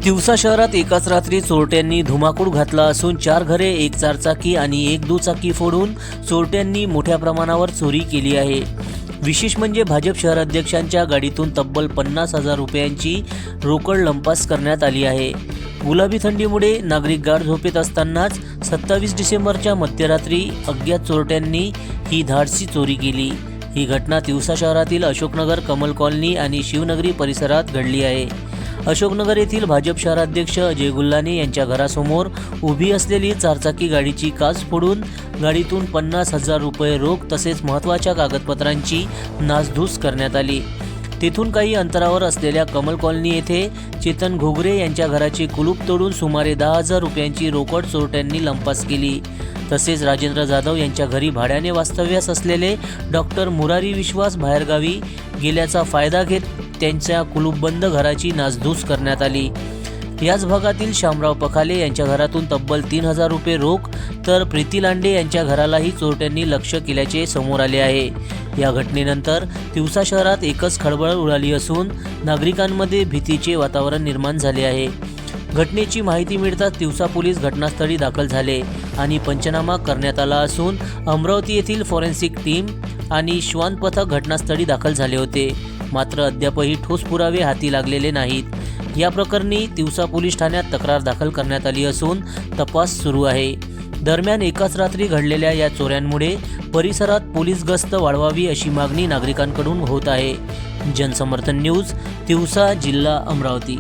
तिवसा शहरात एकाच रात्री चोरट्यांनी धुमाकूळ घातला असून 4 घरे, 1 चारचाकी आणि 1 दुचाकी फोडून चोरट्यांनी मोठ्या प्रमाणावर चोरी केली आहे। विशेष म्हणजे भाजप शहराध्यक्षांच्या गाडीतून तब्बल 50,000 रुपयांची रोकड लंपास करण्यात आली आहे। गुलाबी थंडीमुळे नागरिक गाढ झोपेत असतानाच 27 डिसेंबरच्या मध्यरात्री अज्ञात चोरट्यांनी ही धाडसी चोरी केली। ही घटना तिवसा शहरातील अशोकनगर, कमल कॉलनी आणि शिवनगरी परिसरात घडली आहे। अशोकनगर येथील भाजप शहराध्यक्ष अजय गुल्हाने यांच्या घरासमोर उभी असलेली चारचाकी गाडीची काच फोडून गाडीतून 50,000 रुपये रोख तसेच महत्त्वाच्या कागदपत्रांची नासधूस करण्यात आली। तेथून काही अंतरावर असलेल्या कमल कॉलनी येथे चेतन घोगरे यांच्या घराचे कुलूप तोडून सुमारे 10,000 रुपयांची रोकड चोरट्यांनी लंपास केली। तसेच राजेंद्र जाधव यांच्या घरी भाड्याने वास्तव्यास असलेले डॉक्टर मुरारी विश्वास बाहेरगावी गेल्याचा फायदा घेत त्यांच्या कुलूपबंद घराची नासधूस करण्यात आली। याच भागातील शामराव पखाले यांच्या घरातून तब्बल 3,000 रुपये रोख तर प्रीती लांडे यांच्या घरालाही चोरट्यांनी लक्ष्य केल्याचे समोर आले आहे। या घटनेनंतर तिवसा शहरात एकच खळबळ उडाली असून नागरिकांमध्ये भीतीचे वातावरण निर्माण झाले आहे। घटनेची माहिती मिळताच तिवसा पोलीस घटनास्थळी दाखल झाले आणि पंचनामा करण्यात आला असून अमरावती येथील फॉरेन्सिक टीम आणि श्वान पथक घटनास्थळी दाखल झाले होते। मात्र अद्यापही ठोस पुरावे हाती लागलेले नाहीत। या प्रकरणी तिवसा पोलीस ठाण्यात तक्रार दाखल करण्यात आली असून तपास सुरू आहे। दरम्यान एकाच रात्री घडलेल्या या चोऱ्यांमुळे परिसरात पोलीस गस्त वाढवावी अशी मागणी नागरिकांकडून होत आहे। जनसमर्थन न्यूज, तिवसा, जिल्हा अमरावती।